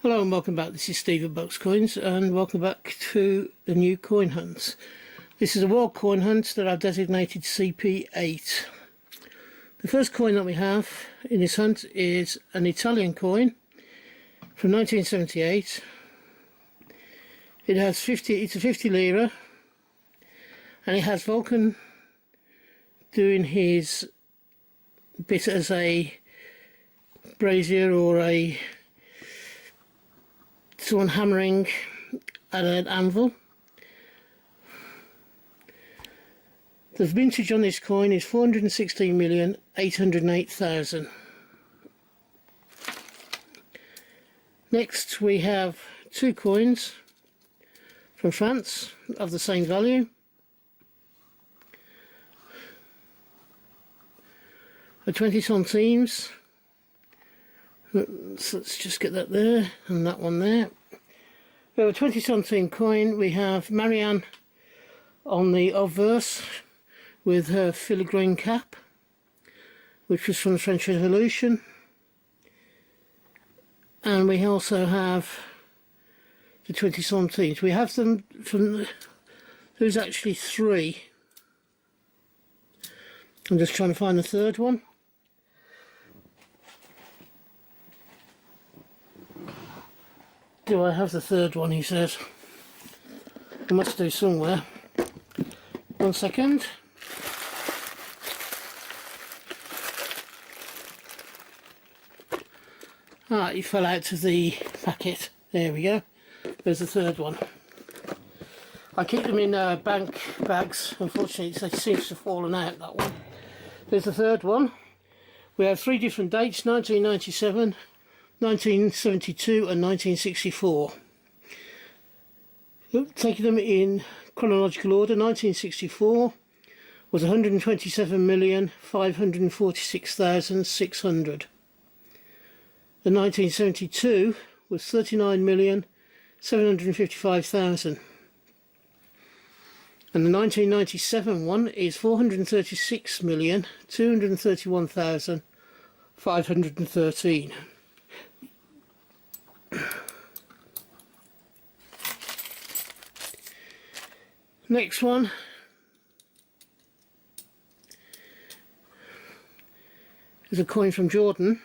Hello and welcome back. This is Steve at Box Coins and welcome back to the new coin hunts. This is a world coin hunt that I've designated CP8. The first coin that we have in this hunt is an Italian coin from 1978. It has 50. It's a 50 lira, and it has Vulcan doing his bit as a brazier or a someone hammering at an anvil. The vintage on this coin is 416,808,000. Next we have two coins from France of the same value. A 20 centimes. So let's just get that there and that one there. We have a 20 centime coin. We have Marianne on the obverse with her filigrane cap, which was from the French Revolution. And we also have the 20 centimes. We have them from, there's actually three. I'm just trying to find the third one. Do I have the third one, he says. I must do somewhere. 1 second. Ah, he fell out of the packet. There we go. There's the third one. I keep them in bank bags. Unfortunately, it seems to have fallen out, that one. There's the third one. We have three different dates, 1997, 1972 and 1964. Taking them in chronological order, 1964 was 127,546,600. The 1972 was 39,755,000. And the 1997 one is 436,231,513. Next one is a coin from Jordan.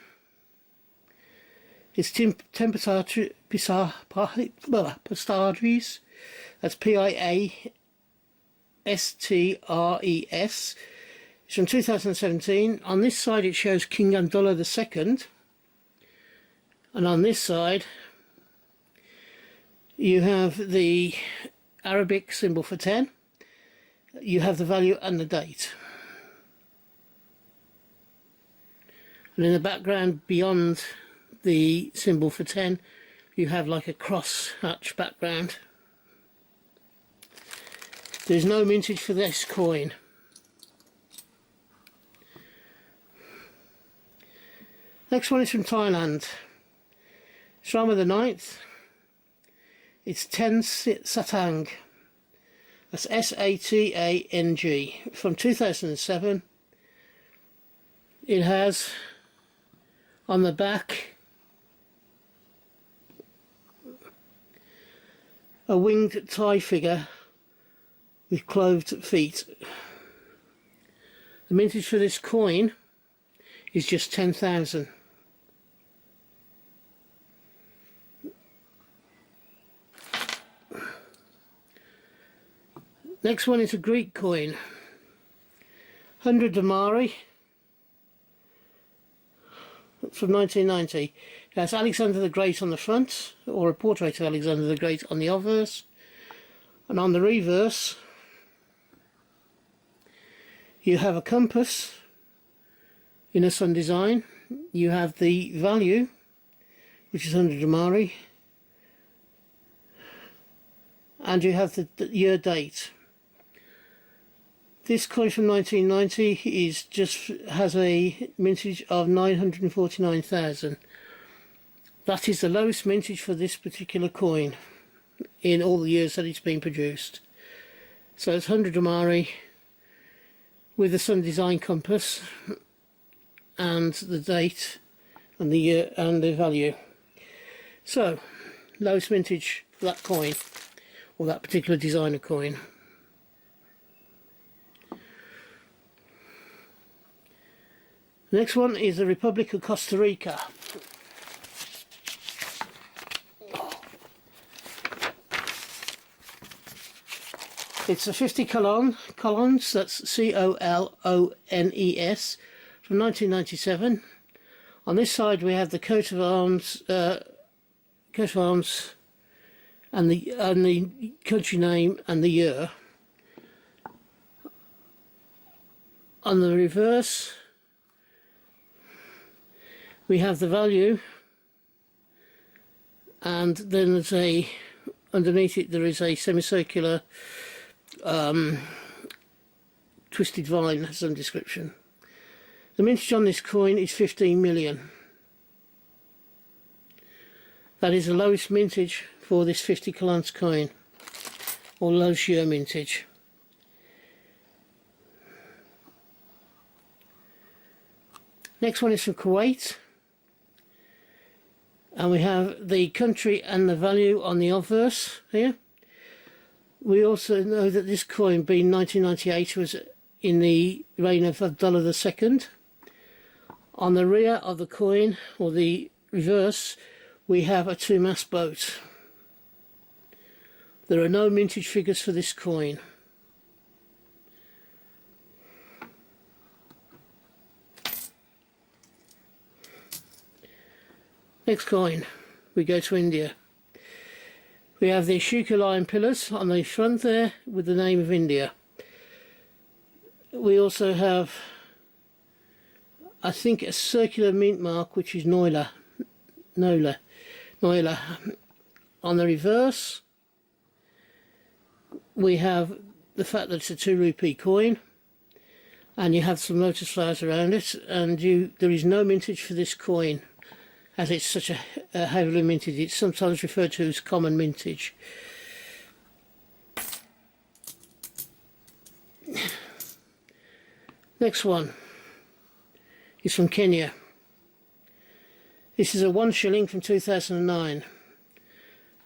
It's Pistadries. That's P-I-A-S-T-R-E-S. It's from 2017. On this side it shows King Abdullah II, and on this side you have the Arabic symbol for 10. You have the value and the date. And in the background beyond the symbol for 10 you have like a cross hatch background. There's no mintage for this coin. Next one is from Thailand. Shrama the 9th. It's 10 Satang. That's S-A-T-A-N-G. From 2007. It has on the back a winged Thai figure with clothed feet. The mintage for this coin is just 10,000. Next one is a Greek coin, 100 denarii from 1990. It has Alexander the Great on the front, or a portrait of Alexander the Great on the obverse, and on the reverse you have a compass in a sun design. You have the value, which is 100 denarii, and you have the year date. This coin from 1990 has a mintage of 949,000. That is the lowest mintage for this particular coin in all the years that it's been produced. So it's 100 denarii with the sun design compass and the date and the year and the value. So, lowest mintage for that coin, or that particular designer coin. The next one is the Republic of Costa Rica. It's a 50 colons, that's C-O-L-O-N-E-S, from 1997. On this side we have the coat of arms, and the country name and the year. On the reverse we have the value, and then there's underneath it there is a semicircular twisted vine, has some description. The mintage on this coin is 15 million. That is the lowest mintage for this 50 colons coin, or lowest year mintage. Next one is from Kuwait, and we have the country and the value on the obverse here. We also know that this coin, being 1998, was in the reign of Abdullah II. On the rear of the coin, or the reverse, we have a two-mast boat. There are no mintage figures for this coin. Next coin, we go to India. We have the Ashoka lion pillars on the front there with the name of India. We also have, I think, a circular mint mark which is Noila. On the reverse we have the fact that it's a 2 rupee coin, and you have some lotus flowers around it, and there is no mintage for this coin, as it's such a heavily minted. It's sometimes referred to as common mintage. Next one is from Kenya. This is a 1 shilling from 2009.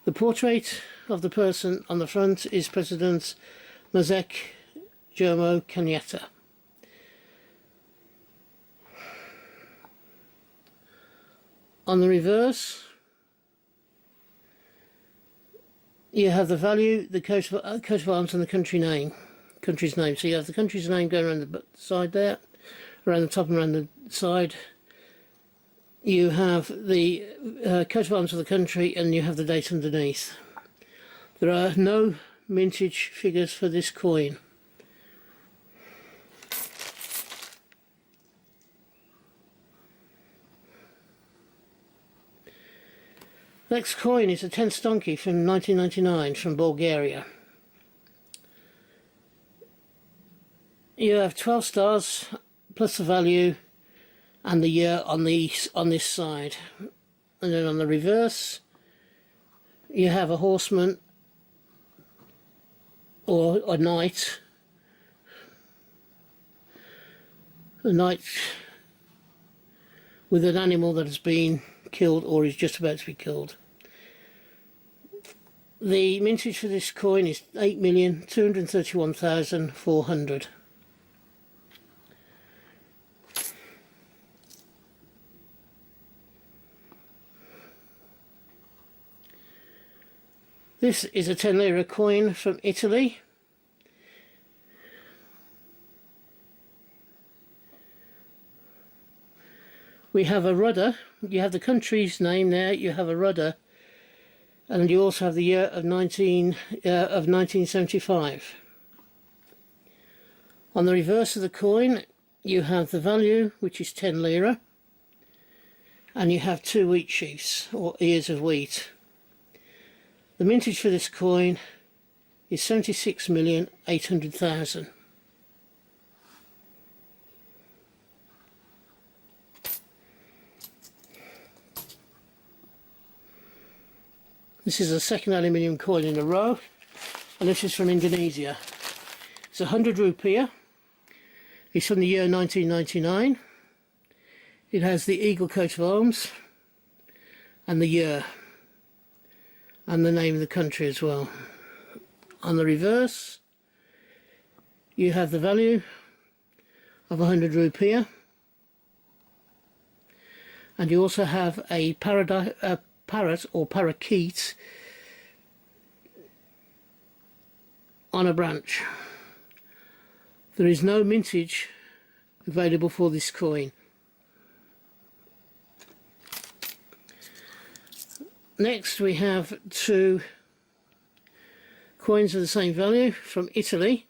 The portrait of the person on the front is President Mzee Jomo Kenyatta. On the reverse you have the value, the coat of arms, and the country's name. So you have the country's name going around the side there, around the top and around the side. You have the coat of arms of the country, and you have the date underneath. There are no mintage figures for this coin. Next coin is a 10 stonky from 1999 from Bulgaria. You have 12 stars plus the value and the year on this side, and then on the reverse you have a horseman or a knight, with an animal that has been killed or is just about to be killed. The mintage for this coin is 8,231,400. This is a 10 lira coin from Italy. We have a rudder. You have the country's name there, you have a rudder, and you also have the year of 1975. On the reverse of the coin you have the value, which is 10 lira, and you have 2 wheat sheaves, or ears of wheat. The mintage for this coin is 76,800,000. This is the second aluminium coin in a row, and this is from Indonesia. It's a 100 rupiah. It's from the year 1999. It has the eagle coat of arms and the year. and the name of the country as well. On the reverse you have the value of 100 rupiah, and you also have a parrot or parakeet on a branch. There is no mintage available for this coin. Next we have two coins of the same value from Italy.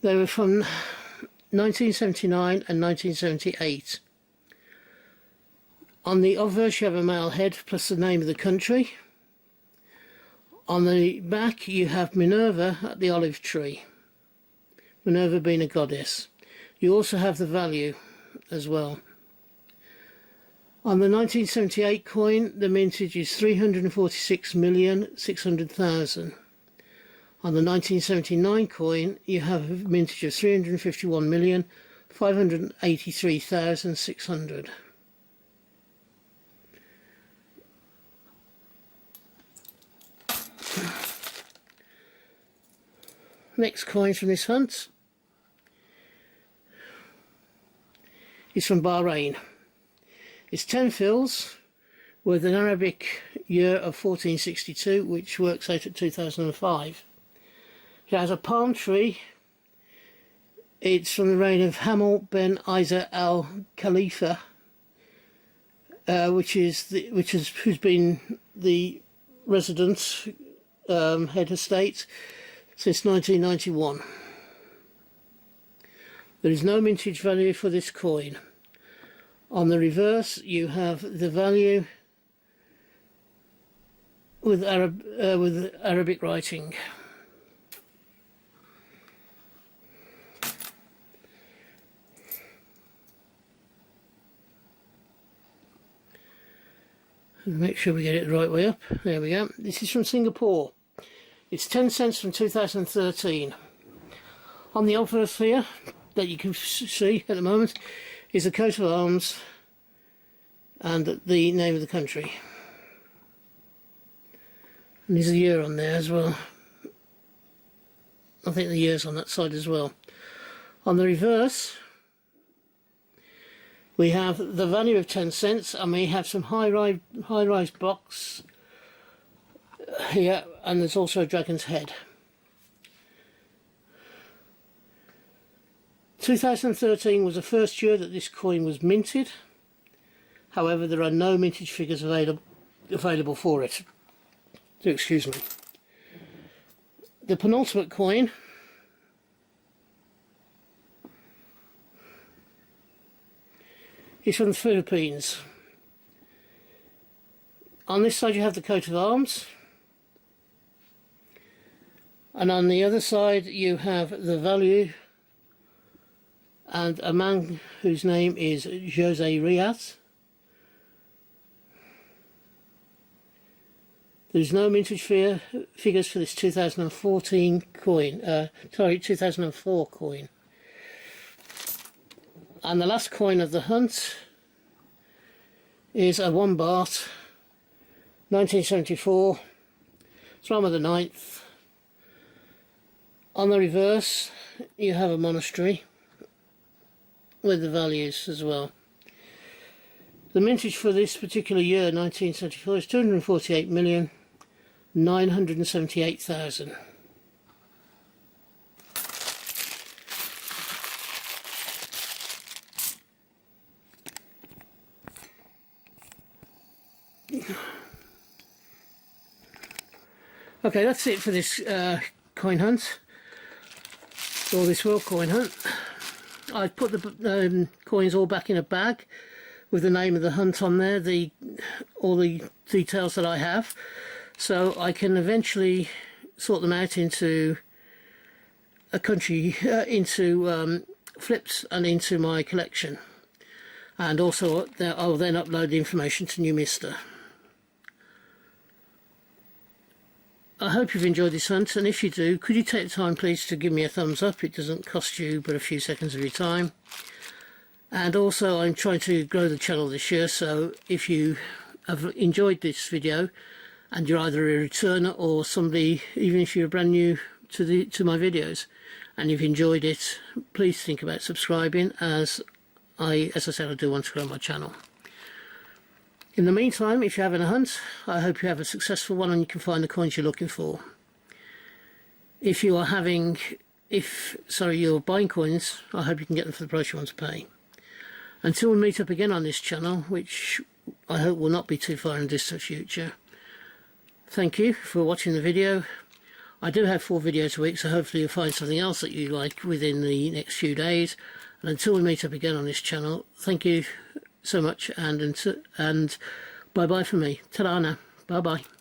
They were from 1979 and 1978. On the obverse you have a male head plus the name of the country. On the back you have Minerva at the olive tree, Minerva being a goddess. You also have the value as well. On the 1978 coin the mintage is 346,600,000. On the 1979 coin you have a mintage of 351,583,600. Next coin from this hunt is from Bahrain. It's 10 fils with an Arabic year of 1462, which works out at 2005. It has a palm tree. It's from the reign of Hamil ben Isa al Khalifa, who's been the resident head of state since 1991. There is no mintage value for this coin. On the reverse you have the value with Arabic writing. Make sure we get it the right way up. There we go. This is from Singapore. It's 10 cents from 2013. On the obverse here, that you can see at the moment, is a coat of arms and the name of the country. And there's a year on there as well. I think the year's on that side as well. On the reverse we have the value of 10 cents, and we have some high-rise blocks here, and there's also a dragon's head. 2013 was the first year that this coin was minted. However, there are no mintage figures available for it. So, excuse me. The penultimate coin is from the Philippines. On this side you have the coat of arms, and on the other side you have the value and a man whose name is Jose Riaz. There's no mintage figures for this 2014 coin, 2004 coin. And the last coin of the hunt is a 1 baht, 1974, it's Rama the 9th. On the reverse you have a monastery with the values as well. The mintage for this particular year, 1974, is 248,978,000. Okay, that's it for this coin hunt, or this world coin hunt. I've put the coins all back in a bag with the name of the hunt on there, all the details that I have, so I can eventually sort them out into a country, into flips and into my collection, and also I'll then upload the information to New Mister. I hope you've enjoyed this hunt, and if you do, could you take the time please to give me a thumbs up? It doesn't cost you but a few seconds of your time. And also I'm trying to grow the channel this year, so if you have enjoyed this video and you're either a returner or somebody, even if you're brand new to my videos and you've enjoyed it, please think about subscribing, as I said, I do want to grow my channel. In the meantime, if you're having a hunt, I hope you have a successful one and you can find the coins you're looking for. If you're buying coins, I hope you can get them for the price you want to pay. Until we meet up again on this channel, which I hope will not be too far in the distant future, thank you for watching the video. I do have 4 videos a week, so hopefully you'll find something else that you like within the next few days. And until we meet up again on this channel, thank you so much, and bye bye for me. Ta-da now. Bye bye.